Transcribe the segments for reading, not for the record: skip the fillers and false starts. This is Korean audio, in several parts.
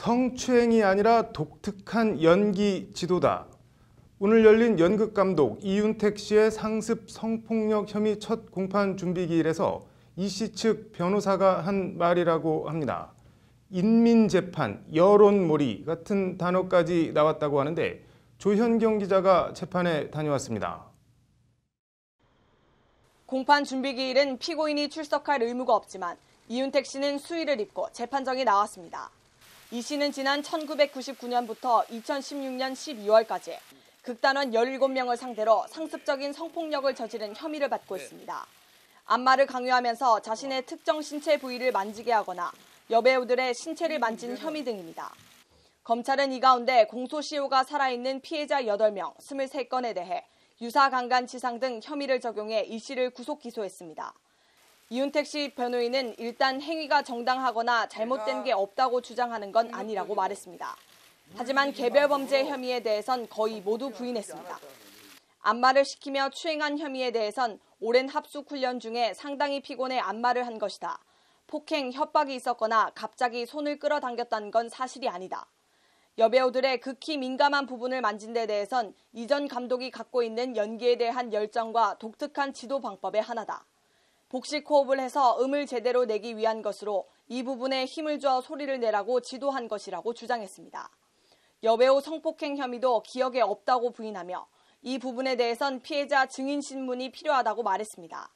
성추행이 아니라 독특한 연기 지도다. 오늘 열린 연극감독 이윤택 씨의 상습 성폭력 혐의 첫 공판 준비기일에서 이 씨 측 변호사가 한 말이라고 합니다. 인민재판, 여론몰이 같은 단어까지 나왔다고 하는데 조현경 기자가 재판에 다녀왔습니다. 공판 준비기일은 피고인이 출석할 의무가 없지만 이윤택 씨는 수의를 입고 재판정에 나왔습니다. 이 씨는 지난 1999년부터 2016년 12월까지 극단원 17명을 상대로 상습적인 성폭력을 저지른 혐의를 받고 있습니다. 안마를 강요하면서 자신의 특정 신체 부위를 만지게 하거나 여배우들의 신체를 만진 혐의 등입니다. 검찰은 이 가운데 공소시효가 살아있는 피해자 8명, 23건에 대해 유사강간치상 등 혐의를 적용해 이 씨를 구속 기소했습니다. 이윤택 씨 변호인은 일단 행위가 정당하거나 잘못된 게 없다고 주장하는 건 아니라고 말했습니다. 하지만 개별 범죄 혐의에 대해선 거의 모두 부인했습니다. 안마를 시키며 추행한 혐의에 대해선 오랜 합숙 훈련 중에 상당히 피곤해 안마를 한 것이다. 폭행, 협박이 있었거나 갑자기 손을 끌어당겼다는 건 사실이 아니다. 여배우들의 극히 민감한 부분을 만진 데 대해선 이전 감독이 갖고 있는 연기에 대한 열정과 독특한 지도 방법의 하나다. 복식 호흡을 해서 음을 제대로 내기 위한 것으로 이 부분에 힘을 줘 소리를 내라고 지도한 것이라고 주장했습니다. 여배우 성폭행 혐의도 기억에 없다고 부인하며 이 부분에 대해선 피해자 증인 신문이 필요하다고 말했습니다.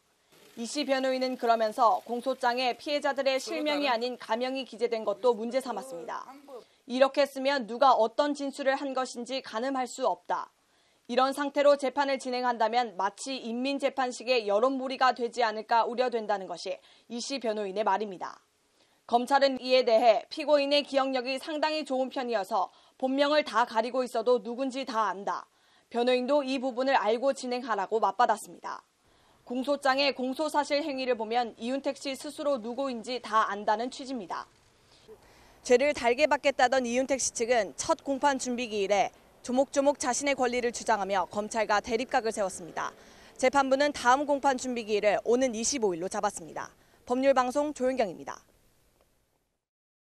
이 씨 변호인은 그러면서 공소장에 피해자들의 실명이 아닌 가명이 기재된 것도 문제 삼았습니다. 이렇게 쓰면 누가 어떤 진술을 한 것인지 가늠할 수 없다. 이런 상태로 재판을 진행한다면 마치 인민재판식의 여론몰이가 되지 않을까 우려된다는 것이 이 씨 변호인의 말입니다. 검찰은 이에 대해 피고인의 기억력이 상당히 좋은 편이어서 본명을 다 가리고 있어도 누군지 다 안다. 변호인도 이 부분을 알고 진행하라고 맞받았습니다. 공소장의 공소사실 행위를 보면 이윤택 씨 스스로 누구인지 다 안다는 취지입니다. 죄를 달게 받겠다던 이윤택 씨 측은 첫 공판 준비기일에 조목조목 자신의 권리를 주장하며 검찰과 대립각을 세웠습니다. 재판부는 다음 공판 준비기일을 오는 25일로 잡았습니다. 법률방송 조현경입니다.